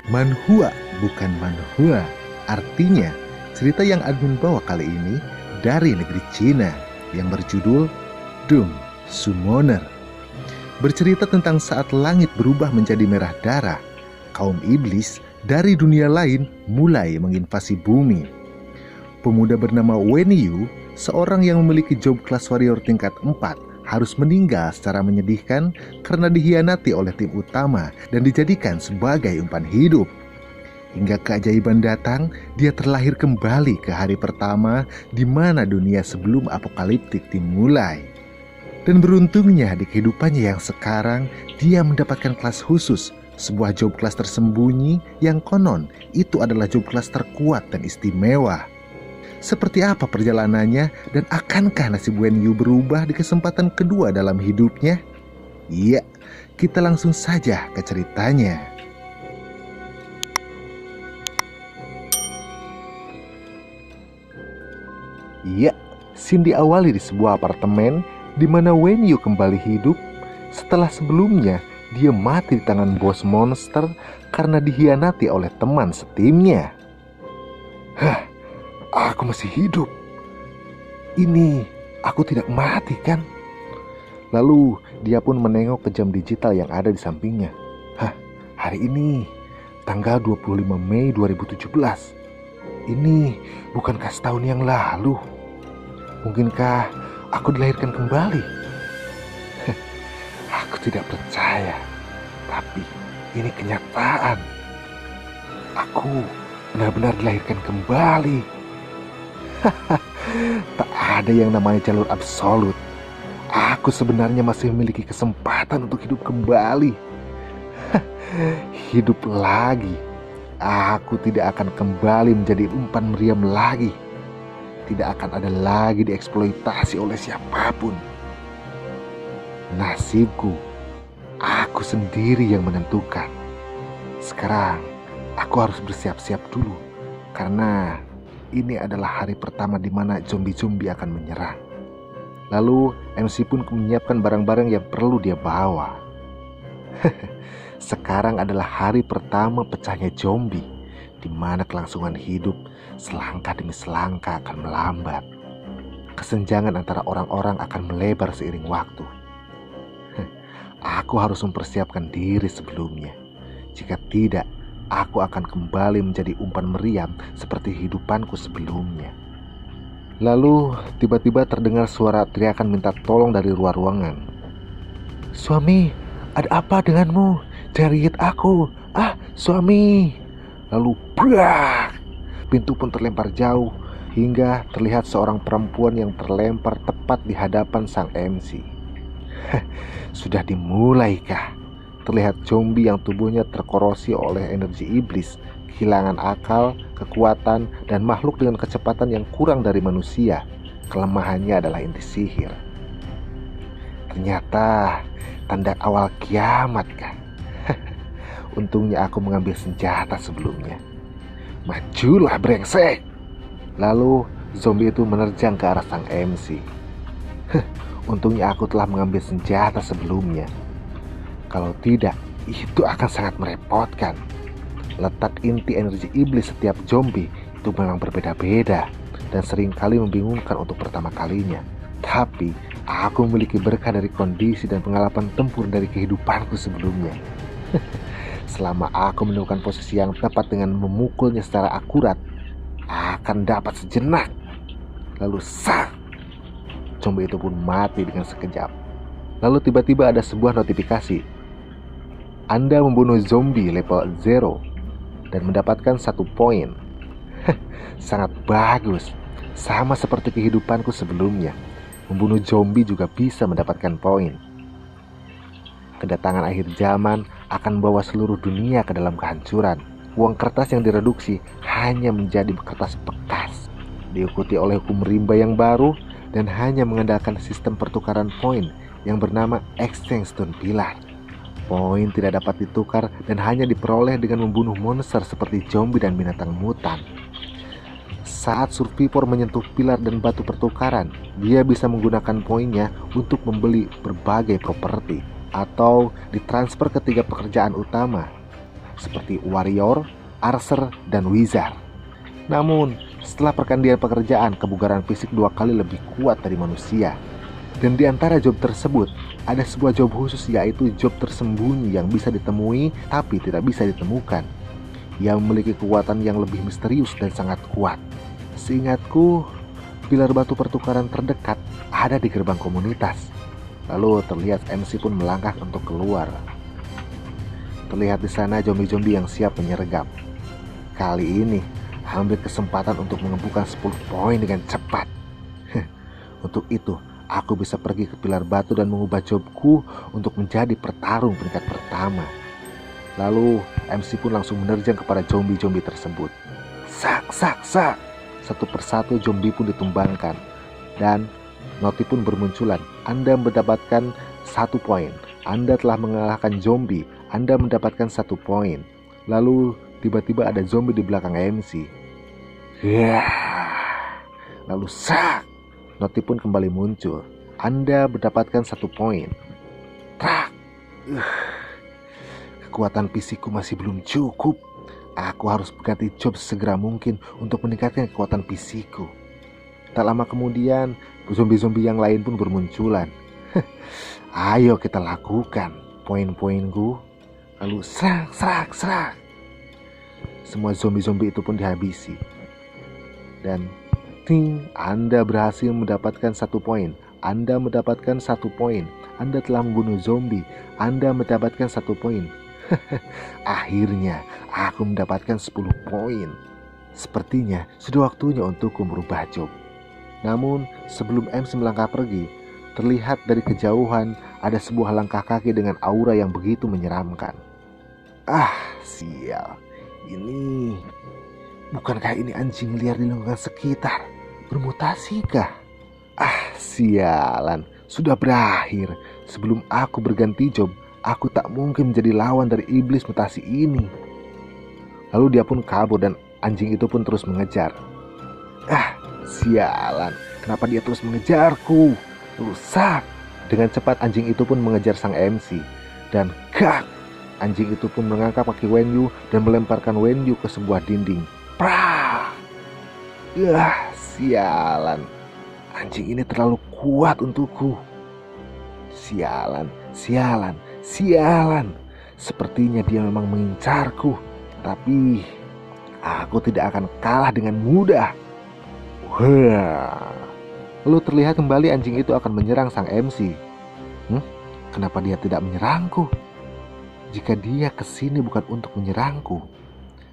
Manhua bukan manhua. Artinya, cerita yang admin bawa kali ini dari negeri Cina yang berjudul Doom Summoner. Bercerita tentang saat langit berubah menjadi merah darah, kaum iblis dari dunia lain mulai menginvasi bumi. Pemuda bernama Wen Yu, seorang yang memiliki job kelas warrior tingkat 4, harus meninggal secara menyedihkan karena dikhianati oleh tim utama dan dijadikan sebagai umpan hidup. Hingga keajaiban datang, dia terlahir kembali ke hari pertama di mana dunia sebelum apokaliptik dimulai. Dan beruntungnya di kehidupannya yang sekarang, dia mendapatkan kelas khusus, sebuah job kelas tersembunyi yang konon itu adalah job kelas terkuat dan istimewa. Seperti apa perjalanannya dan akankah nasib Wen Yu berubah di kesempatan kedua dalam hidupnya? Iya, kita langsung saja ke ceritanya. Iya, scene diawali di sebuah apartemen di mana Wen Yu kembali hidup setelah sebelumnya dia mati di tangan bos monster karena dikhianati oleh teman setimnya. Hah, aku masih hidup. Ini aku tidak mati kan? Lalu dia pun menengok ke jam digital yang ada di sampingnya. Hah, hari ini tanggal 25 Mei 2017. Ini bukankah setahun yang lalu? Mungkinkah aku dilahirkan kembali? Aku tidak percaya, tapi ini kenyataan. Aku benar-benar dilahirkan kembali. Tak ada yang namanya jalur absolut. Aku sebenarnya masih memiliki kesempatan untuk hidup kembali. Hidup lagi. Aku tidak akan kembali menjadi umpan meriam lagi. Tidak akan ada lagi dieksploitasi oleh siapapun. Nasibku, aku sendiri yang menentukan. Sekarang, aku harus bersiap-siap dulu. Karena ini adalah hari pertama di mana zombie-zombie akan menyerang. Lalu MC pun menyiapkan barang-barang yang perlu dia bawa. Sekarang adalah hari pertama pecahnya zombie, di mana kelangsungan hidup selangkah demi selangkah akan melambat. Kesenjangan antara orang-orang akan melebar seiring waktu. Aku harus mempersiapkan diri sebelumnya. Jika tidak, aku akan kembali menjadi umpan meriam seperti hidupanku sebelumnya. Lalu tiba-tiba terdengar suara teriakan minta tolong dari luar ruangan. Suami, ada apa denganmu? Jangan gigit aku. Ah, suami. Lalu brak, pintu pun terlempar jauh hingga terlihat seorang perempuan yang terlempar tepat di hadapan sang MC. Sudah dimulaikah? Terlihat zombie yang tubuhnya terkorosi oleh energi iblis, kehilangan akal, kekuatan, dan makhluk dengan kecepatan yang kurang dari manusia. Kelemahannya adalah inti sihir. Ternyata tanda awal kiamat kan? Untungnya aku mengambil senjata sebelumnya. Majulah brengsek! Lalu zombie itu menerjang ke arah sang MC. Untungnya aku telah mengambil senjata sebelumnya. Kalau tidak, itu akan sangat merepotkan. Letak inti energi iblis setiap zombie itu memang berbeda-beda dan seringkali membingungkan untuk pertama kalinya. Tapi aku memiliki berkah dari kondisi dan pengalaman tempur dari kehidupanku sebelumnya. Selama aku menemukan posisi yang tepat dengan memukulnya secara akurat, akan dapat sejenak. Lalu sang, zombie itu pun mati dengan sekejap. Lalu tiba-tiba ada sebuah notifikasi. Anda membunuh zombie level 0 dan mendapatkan 1 poin. Sangat bagus. Sama seperti kehidupanku sebelumnya. Membunuh zombie juga bisa mendapatkan poin. Kedatangan akhir zaman akan membawa seluruh dunia ke dalam kehancuran. Uang kertas yang direduksi hanya menjadi kertas bekas, diikuti oleh hukum rimba yang baru dan hanya mengandalkan sistem pertukaran poin yang bernama Exchange Stone Pillar. Poin tidak dapat ditukar dan hanya diperoleh dengan membunuh monster seperti zombie dan binatang mutan. Saat survivor menyentuh pilar dan batu pertukaran, dia bisa menggunakan poinnya untuk membeli berbagai properti atau ditransfer ke 3 pekerjaan utama. seperti warrior, archer, dan wizard. Namun, setelah pergantian pekerjaan, kebugaran fisik 2 kali lebih kuat dari manusia. Dan di antara job tersebut, ada sebuah job khusus, yaitu job tersembunyi yang bisa ditemui tapi tidak bisa ditemukan, yang memiliki kekuatan yang lebih misterius dan sangat kuat. Seingatku, pilar batu pertukaran terdekat ada di gerbang komunitas. Lalu terlihat MC pun melangkah untuk keluar. Terlihat di sana zombie-zombie yang siap menyergap. Kali ini, ambil kesempatan untuk mengembukan 10 poin dengan cepat. Untuk itu, aku bisa pergi ke pilar batu dan mengubah jobku untuk menjadi pertarung peringkat pertama. Lalu MC pun langsung menerjang kepada zombie-zombie tersebut. Sak, sak, sak. Satu persatu zombie pun ditumbangkan. Dan noti pun bermunculan. Anda mendapatkan 1 poin. Anda telah mengalahkan zombie. Anda mendapatkan 1 poin. Lalu tiba-tiba ada zombie di belakang MC. Lalu sak. Noti pun kembali muncul. Anda mendapatkan 1 poin. Trak. Kekuatan fisikku masih belum cukup. Aku harus berganti job segera mungkin untuk meningkatkan kekuatan fisikku. Tak lama kemudian, zombie-zombie yang lain pun bermunculan. Ayo kita lakukan poin-poinku. Lalu serak, serak, serak. Semua zombie-zombie itu pun dihabisi. Dan ting, Anda berhasil mendapatkan 1 poin. Anda mendapatkan 1 poin. Anda telah membunuh zombie. Anda mendapatkan 1 poin. Akhirnya aku mendapatkan 10 poin. Sepertinya sudah waktunya untukku merubah job. Namun sebelum MC melangkah pergi, terlihat dari kejauhan ada sebuah langkah kaki dengan aura yang begitu menyeramkan. Sial. Bukankah ini anjing liar di lingkungan sekitar? Bermutasikah? Sialan. Sudah berakhir. Sebelum aku berganti job, aku tak mungkin menjadi lawan dari iblis mutasi ini. Lalu dia pun kabur dan anjing itu pun terus mengejar. Sialan. Kenapa dia terus mengejarku? Rusak. Dengan cepat anjing itu pun mengejar sang MC. Dan gak. Anjing itu pun mengangkat kaki Wenyu dan melemparkan Wenyu ke sebuah dinding. Prah. Sialan. Anjing ini terlalu kuat untukku. Sialan. Sialan. Sialan. Sepertinya dia memang mengincarku. Tapi aku tidak akan kalah dengan mudah. Lalu terlihat kembali anjing itu akan menyerang sang MC. Kenapa dia tidak menyerangku? Jika dia kesini bukan untuk menyerangku,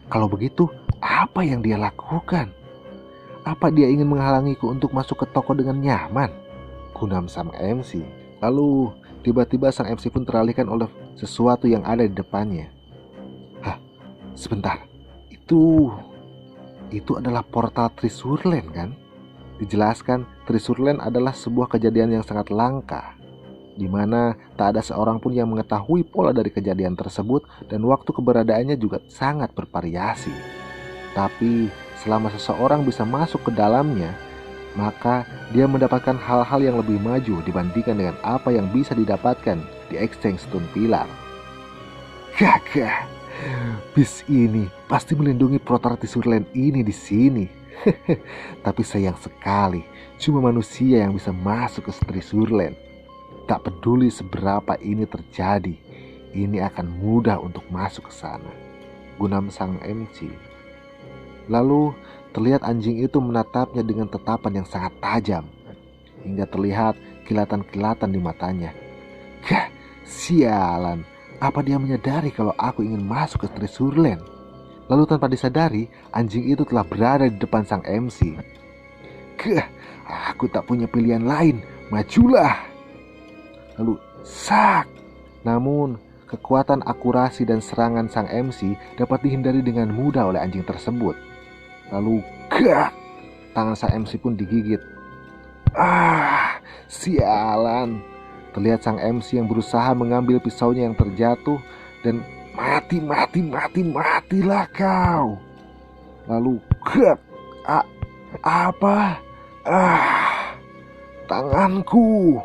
kalau begitu apa yang dia lakukan? Apa dia ingin menghalangiku untuk masuk ke toko dengan nyaman? Gumam sang MC. Lalu tiba-tiba sang MC pun teralihkan oleh sesuatu yang ada di depannya. Sebentar. Itu adalah portal Trisurland kan? Dijelaskan Trisurland adalah sebuah kejadian yang sangat langka, di mana tak ada seorang pun yang mengetahui pola dari kejadian tersebut dan waktu keberadaannya juga sangat bervariasi. Tapi selama seseorang bisa masuk ke dalamnya, maka dia mendapatkan hal-hal yang lebih maju dibandingkan dengan apa yang bisa didapatkan di Exchange Stone Pillar. Gagah, bis ini pasti melindungi portal Trisurland ini di sini. Tapi sayang sekali, cuma manusia yang bisa masuk ke Trisurland. Tak peduli seberapa ini terjadi, ini akan mudah untuk masuk ke sana, gumam sang MC. Lalu terlihat anjing itu menatapnya dengan tatapan yang sangat tajam, hingga terlihat kilatan-kilatan di matanya. Sialan, apa dia menyadari kalau aku ingin masuk ke Trisurland? Lalu tanpa disadari, anjing itu telah berada di depan sang MC. Aku tak punya pilihan lain, majulah. Lalu sak. Namun kekuatan akurasi dan serangan sang MC dapat dihindari dengan mudah oleh anjing tersebut. Lalu gak. Tangan sang MC pun digigit. Sialan. Terlihat sang MC yang berusaha mengambil pisaunya yang terjatuh dan matilah kau. Lalu gak. Apa? Tanganku.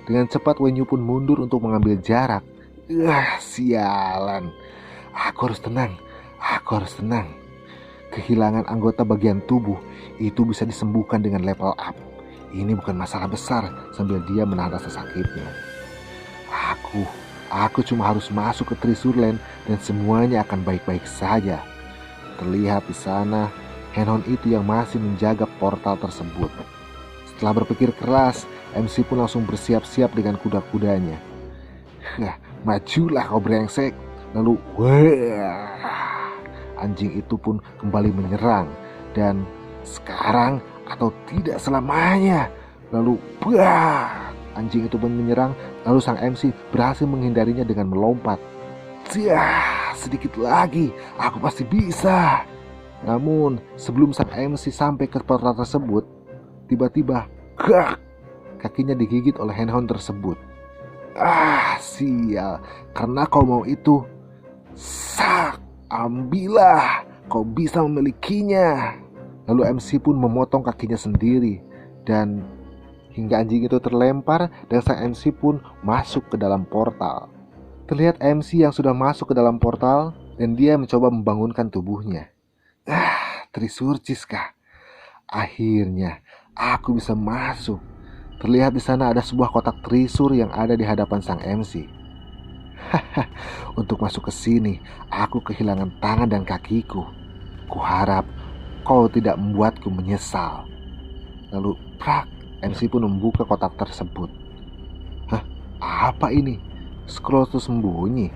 Dengan cepat Wenyu pun mundur untuk mengambil jarak. Sialan. Aku harus tenang. Aku harus tenang. Kehilangan anggota bagian tubuh itu bisa disembuhkan dengan level up. Ini bukan masalah besar, sambil dia menahan rasa sakitnya. Aku cuma harus masuk ke Trisurland dan semuanya akan baik-baik saja. Terlihat di sana Henhon itu yang masih menjaga portal tersebut. Setelah berpikir keras, MC pun langsung bersiap-siap dengan kuda-kudanya. Majulah kau brengsek. Lalu wah, anjing itu pun kembali menyerang. Dan sekarang atau tidak selamanya. Lalu bah, anjing itu pun menyerang. Lalu sang MC berhasil menghindarinya dengan melompat. Sedikit lagi, aku pasti bisa. Namun sebelum sang MC sampai ke portal tersebut, tiba-tiba kakinya digigit oleh Henhon tersebut. Sial, karena kau mau itu, ambillah, kau bisa memilikinya. Lalu MC pun memotong kakinya sendiri. Dan hingga anjing itu terlempar dan sang MC pun masuk ke dalam portal. Terlihat MC yang sudah masuk ke dalam portal dan dia mencoba membangunkan tubuhnya. Trisurcis kah? Akhirnya aku bisa masuk. Terlihat di sana ada sebuah kotak trisur yang ada di hadapan sang MC. Untuk masuk ke sini, aku kehilangan tangan dan kakiku. Kuharap kau tidak membuatku menyesal. Lalu, MC pun membuka kotak tersebut. Apa ini? Scroll tersembunyi.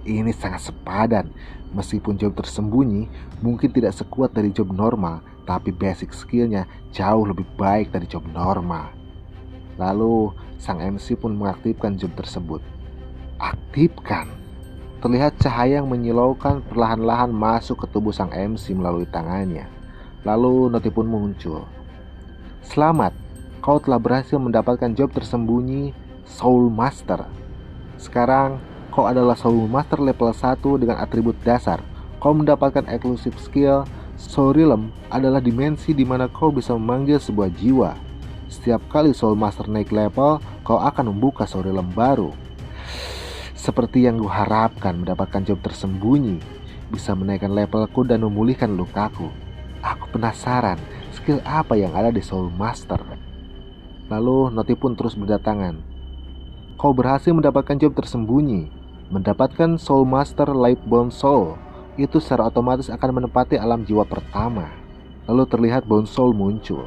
Ini sangat sepadan. Meskipun job tersembunyi mungkin tidak sekuat dari job normal, tapi basic skillnya jauh lebih baik dari job normal. Lalu sang MC pun mengaktifkan job tersebut. Aktifkan. Terlihat cahaya yang menyilaukan perlahan-lahan masuk ke tubuh sang MC melalui tangannya. Lalu noti pun muncul. Selamat, kau telah berhasil mendapatkan job tersembunyi Soul Master. Sekarang kau adalah Soul Master level 1 dengan atribut dasar. Kau mendapatkan eksklusif skill Soul Realm adalah dimensi di mana kau bisa memanggil sebuah jiwa. Setiap kali Soul Master naik level, kau akan membuka Soul Realm baru. Seperti yang kuharapkan, mendapatkan job tersembunyi bisa menaikkan levelku dan memulihkan lukaku. Aku penasaran skill apa yang ada di Soul Master. Lalu noti pun terus berdatangan. Kau berhasil mendapatkan job tersembunyi. Mendapatkan Soul Master Lightbound Soul itu secara otomatis akan menempati alam jiwa pertama. Lalu terlihat Bound Soul muncul.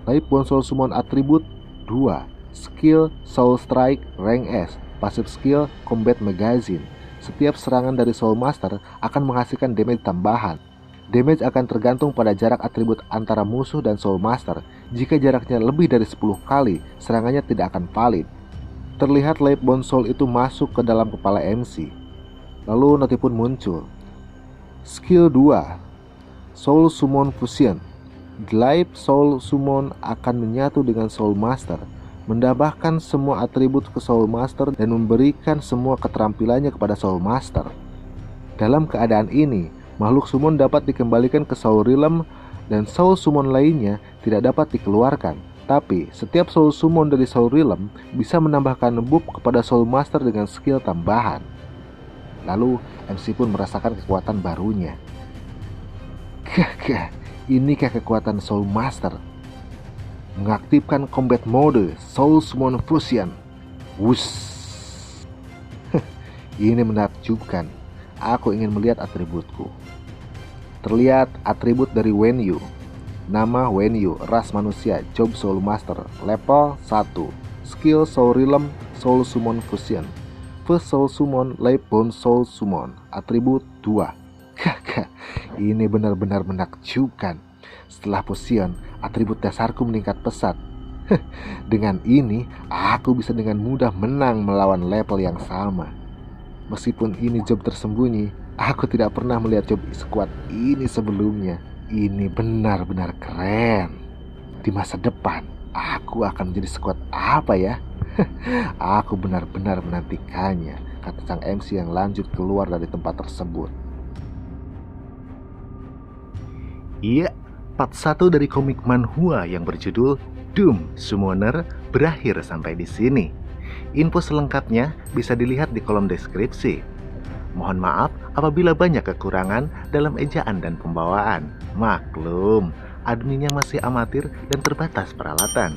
Lightbound Soul Summon atribut 2. Skill Soul Strike rank S. Passive skill Combat Magazine. Setiap serangan dari Soul Master akan menghasilkan damage tambahan. Damage akan tergantung pada jarak atribut antara musuh dan Soul Master. Jika jaraknya lebih dari 10 kali, serangannya tidak akan valid. Terlihat Lightbound Soul itu masuk ke dalam kepala MC. Lalu noti pun muncul. Skill 2 Soul Summon Fusion. Light Soul Summon akan menyatu dengan Soul Master, menambahkan semua atribut ke Soul Master dan memberikan semua keterampilannya kepada Soul Master. Dalam keadaan ini, makhluk summon dapat dikembalikan ke Soul Realm dan Soul Summon lainnya tidak dapat dikeluarkan. Tapi setiap Soul Summon dari Soul Realm bisa menambahkan buff kepada Soul Master dengan skill tambahan. Lalu MC pun merasakan kekuatan barunya. Inikah kekuatan Soul Master? Mengaktifkan combat mode Soul Summon Fusion. Ini menakjubkan. Aku ingin melihat atributku. Terlihat atribut dari Wenyu. Nama Wenyu, ras manusia, job Soul Master, level 1. Skill Soul Realm Soul Summon Fusion. First Soul Summon Lightbound Soul Summon, atribut 2. Ini benar-benar menakjubkan. Setelah fusion, atribut dasarku meningkat pesat. Dengan ini, aku bisa dengan mudah menang melawan level yang sama. Meskipun ini job tersembunyi, aku tidak pernah melihat job sekuat ini sebelumnya. Ini benar-benar keren. Di masa depan, aku akan menjadi sekuat apa ya? Aku benar-benar menantikannya, kata sang MC yang lanjut keluar dari tempat tersebut. Iya, part 1 dari komik manhwa yang berjudul Doom Summoner berakhir sampai di sini. Info selengkapnya bisa dilihat di kolom deskripsi. Mohon maaf apabila banyak kekurangan dalam ejaan dan pembawaan. Maklum, adminnya masih amatir dan terbatas peralatan.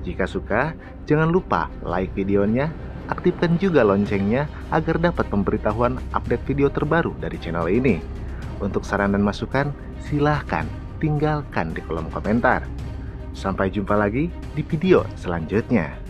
Jika suka, jangan lupa like videonya, aktifkan juga loncengnya agar dapat pemberitahuan update video terbaru dari channel ini. Untuk saran dan masukan, silahkan tinggalkan di kolom komentar. Sampai jumpa lagi di video selanjutnya.